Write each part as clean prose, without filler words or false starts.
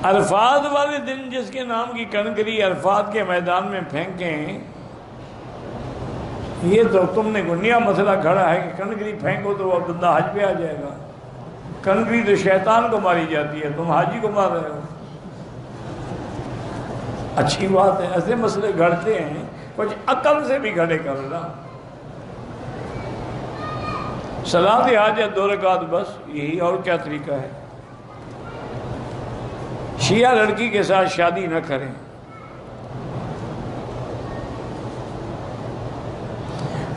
عرفات والے دن جس کے نام کی کنکری عرفات کے میدان میں پھینکیں، یہ تو تم نے گنیا مسئلہ کھڑا ہے کہ کنکری پھینکو تو وہ بندہ حج پہ آ جائے گا۔ کنکری تو شیطان کو ماری جاتی ہے، تم حاجی کو مار رہے ہو۔ اچھی بات ہے، ایسے مسئلے گھڑتے ہیں، کچھ عقل سے بھی گھڑے کرنا۔ صلاۃ حاجت 2 رکعت بس، یہی، اور کیا طریقہ ہے؟ شیعہ لڑکی کے ساتھ شادی نہ کریں۔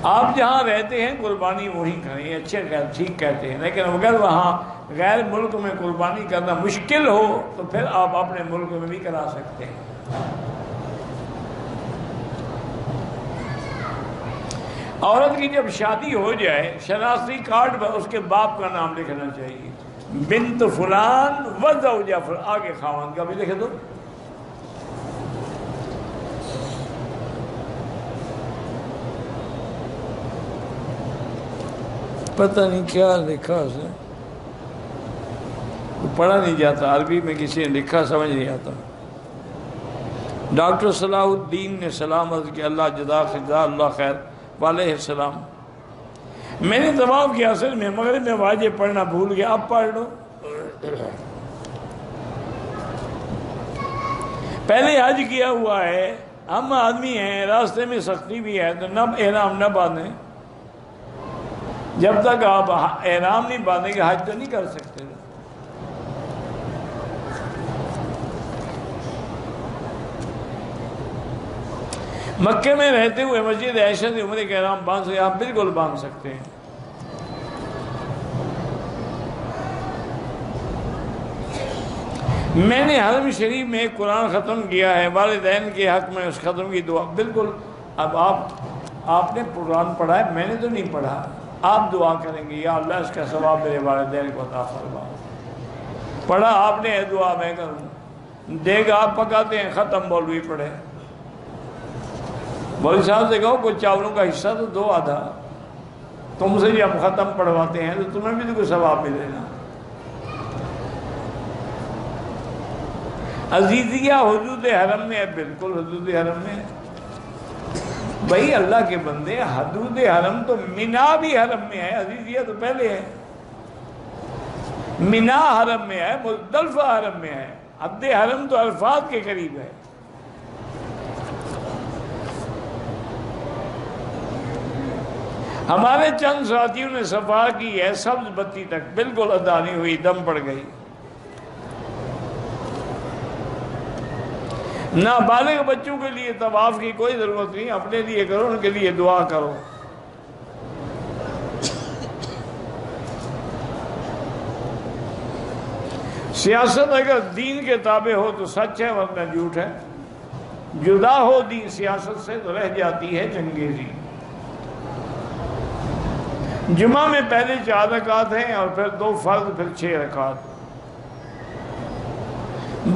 آپ جہاں رہتے ہیں قربانی وہیں کریں، اچھے ٹھیک کہتے ہیں، لیکن اگر وہاں غیر ملک میں قربانی کرنا مشکل ہو تو پھر آپ اپنے ملک میں بھی کرا سکتے ہیں۔ عورت کی جب شادی ہو جائے شناختی کارڈ پر اس کے باپ کا نام لکھنا چاہیے، بنت فلان و زوجہ فلان، آگے خاوند کا بھی لکھ دو۔ پتہ نہیں کیا لکھا اس نے، پڑھا نہیں جاتا عربی میں، کسی نے لکھا سمجھ نہیں آتا۔ ڈاکٹر صلاح الدین نے سلام عرض کہ اللہ جزا اللہ خیر، وعلیہ السلام۔ میں نے طواف کیا اصل میں مغرب میں واجب پڑھنا بھول گیا، اب پڑھ لو۔ پہلے حج کیا ہوا ہے، ہم آدمی ہیں، راستے میں سختی بھی ہے تو نہ احرام نہ باندھیں۔ جب تک آپ احرام نہیں باندھیں گے حج تو نہیں کر سکتے۔ مکے میں رہتے ہوئے مسجد عائشہ سے عمرے کے احرام باندھ سکتے، آپ بالکل باندھ سکتے ہیں۔ میں نے حرم شریف میں ایک قرآن ختم کیا ہے، والدین کے حق میں اس ختم کی دعا، بالکل۔ اب آپ نے قرآن پڑھا ہے، میں نے تو نہیں پڑھا، آپ دعا کریں گے یا اللہ اس کا ثواب میرے والدین کو عطا فرما۔ پڑھا آپ نے دعا میں کروں، دیکھ آپ پکاتے ہیں، ختم مولوی پڑھے، مولوی صاحب سے کہو کوئی چاولوں کا حصہ تو دو آدھا، تم سے جب ختم پڑھواتے ہیں تو تمہیں بھی تو کوئی ثواب ملے نا۔ عزیزیہ حدود حرم میں ہے، بالکل حدود حرم میں ہے بھائی، اللہ کے بندے، حدود حرم تو مینا بھی حرم میں ہے، عزیزیہ تو پہلے ہے۔ مینا حرم میں ہے، مزدلفہ حرم میں ہے، حد حرم تو عرفات کے قریب ہے۔ ہمارے چند ساتھیوں نے صفا کی ہے، سبز بتی تک بالکل ادا نہیں ہوئی، دم پڑ گئی۔ نابالغ بچوں کے لیے طواف کی کوئی ضرورت نہیں، اپنے لیے کرو، ان کے لیے دعا کرو۔ سیاست اگر دین کے تابع ہو تو سچ ہے ورنہ جھوٹ ہے، جدا ہو دین سیاست سے تو رہ جاتی ہے چنگیزی۔ جمعہ میں پہلے 4 رکعات ہیں اور پھر 2 فرض، پھر 6 رکعات۔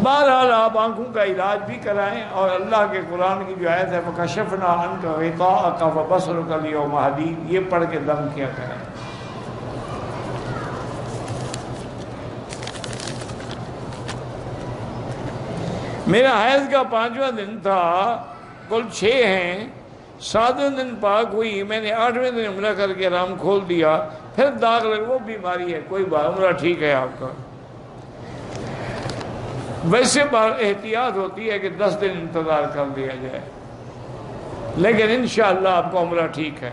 بہرحال آپ آنکھوں کا علاج بھی کرائیں، اور اللہ کے قرآن کی جو آیت ہے فَكَشَفْنَا عَنْكَ غِطَاءَكَ فَبَصَرُكَ الْيَوْمَ حَدِيدٌ، یہ پڑھ کے دم کیا کریں۔ میرا حیض کا 5واں دن تھا، کل 6 ہیں، 7ویں دن پاک ہوئی، میں نے 8ویں دن عمرہ کر کے آرام کھول دیا، پھر داغ لگ، وہ بیماری ہے، کوئی بات، عمرہ ٹھیک ہے آپ کا۔ ویسے احتیاط ہوتی ہے کہ 10 دن انتظار کر دیا جائے، لیکن انشاءاللہ آپ کا عمرہ ٹھیک ہے۔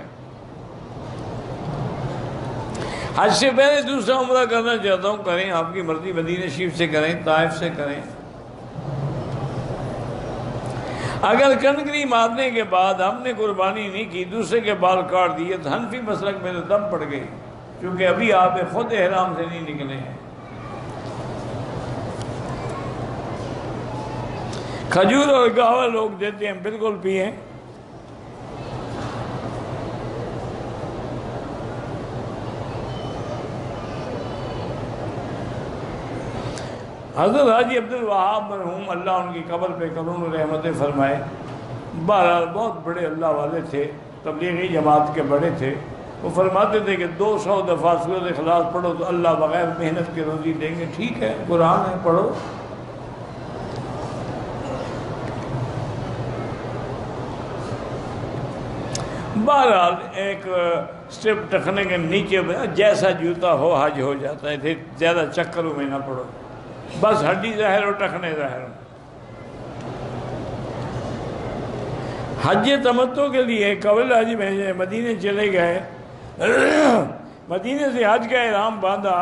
حج سے پہلے دوسرا عمرہ کرنا چاہتا ہوں، کریں، آپ کی مرضی، مدینہ شریف سے کریں، طائف سے کریں۔ اگر کنکری مارنے کے بعد ہم نے قربانی نہیں کی، دوسرے کے بال کاٹ دیے تو حنفی مسلک میں تو دم پڑ گئی، کیونکہ ابھی آپ خود احرام سے نہیں نکلے ہیں۔ کھجور اور گاوا لوگ دیتے ہیں، بالکل پئیں۔ حضرت حاجی عبدالوہاب مرحوم، اللہ ان کی قبر پہ کرم رحمت فرمائے، بہرحال بہت بڑے اللہ والے تھے، تبلیغی جماعت کے بڑے تھے۔ وہ فرماتے تھے کہ 200 دفعہ سورۃ اخلاص پڑھو تو اللہ بغیر محنت کے روزی دیں گے۔ ٹھیک ہے، قرآن ہے، پڑھو۔ بہرحال ایک سٹیپ ٹکنے کے نیچے جیسا جوتا ہو حج ہو جاتا ہے، پھر زیادہ چکروں میں نہ پڑو، بس ہڈی ظاہر ہو ٹکنے ظاہر ہو۔ حج تمتع کے لیے قبل حج میں مدینے چلے گئے، مدینے سے حج کا احرام باندھا،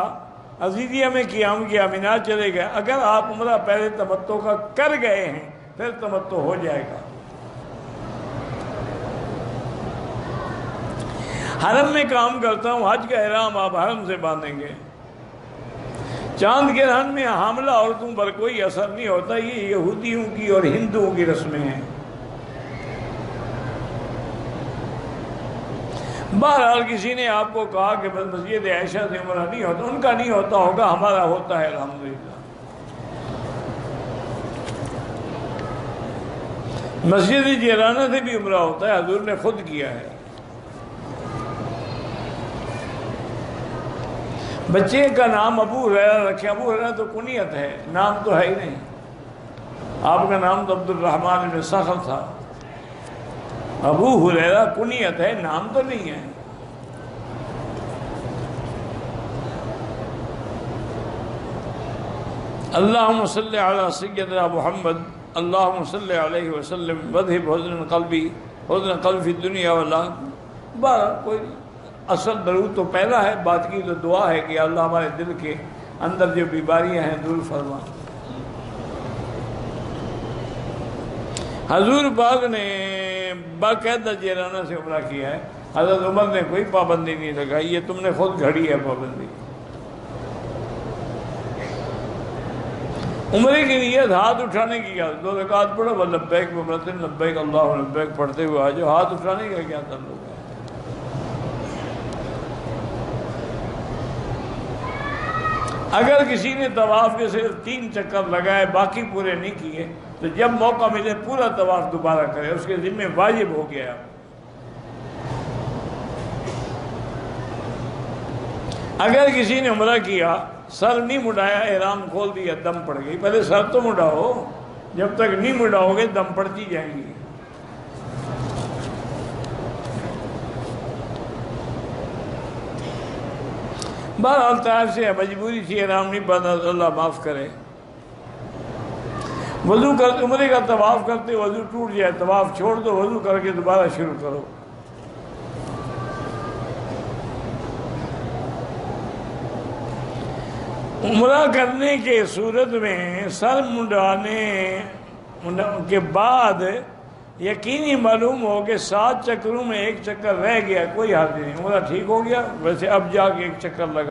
عزیزیہ میں قیام کیا، مینا چلے گئے۔ اگر آپ عمرہ پہلے تمتع کا کر گئے ہیں پھر تمتع ہو جائے گا۔ حرم میں کام کرتا ہوں، حج کا احرام آپ حرم سے باندھیں گے۔ چاند کے رہن میں حاملہ عورتوں پر کوئی اثر نہیں ہوتا، یہ یہودیوں کی اور ہندوؤں کی رسمیں ہیں۔ بہرحال کسی نے آپ کو کہا کہ بس مسجد عائشہ سے عمرہ نہیں ہوتا، ان کا نہیں ہوتا ہوگا، ہمارا ہوتا ہے الحمدللہ۔ مسجد جیرانہ سے بھی عمرہ ہوتا ہے، حضور نے خود کیا ہے۔ بچے کا نام ابو ہریرہ رکھے، ابو ہریرہ تو کنیت ہے، نام تو ہے ہی نہیں۔ آپ کا نام تو عبد الرحمن بن صخر تھا، ابو ہریرہ کنیت ہے، نام تو نہیں ہے۔ اللہم صلی علی سیدنا محمد، اللہم صلی علیہ وسلم، وذہب حزن قلبی، حزن قلب فی الدنیا والآخرہ۔ بہرحال کوئی اصل درود تو پہلا ہے، بات کی تو دعا ہے کہ اللہ ہمارے دل کے اندر جو بیماریاں ہیں دور فرما۔ حضور پاک نے باقاعدہ جیرانہ سے عمرہ کیا ہے، حضرت عمر نے کوئی پابندی نہیں لگائی، یہ تم نے خود گھڑی ہے پابندی۔ عمرے کی نیت ہاتھ اٹھانے کی کیا، 2 رکعت پڑھو، لبیک بمرتن لبیک اللہم لبیک پڑھتے ہوئے آ جاؤ، ہاتھ اٹھانے کا کیا تعلق ہے؟ اگر کسی نے طواف کے صرف 3 چکر لگائے باقی پورے نہیں کیے تو جب موقع ملے پورا طواف دوبارہ کرے، اس کے ذمہ واجب ہو گیا۔ اگر کسی نے عمرہ کیا سر نہیں مڑایا، احرام کھول دیا، دم پڑ گئی، پہلے سر تو مڑاؤ، جب تک نہیں مڑاؤ گے دم پڑتی جائیں گی۔ بہرحال طائف سے مجبوری تھی، احرام نہیں باندھا، اللہ معاف کرے۔ وضو کر عمرے کا طواف کرتے وضو ٹوٹ جائے، طواف چھوڑ دو، وضو کر کے دوبارہ شروع کرو۔ عمرہ کرنے کے صورت میں سر منڈانے کے بعد یقینی معلوم ہو کہ 7 چکروں میں 1 چکر رہ گیا، کوئی حرج نہیں، عمرہ ٹھیک ہو گیا۔ ویسے اب جا کے 1 چکر لگا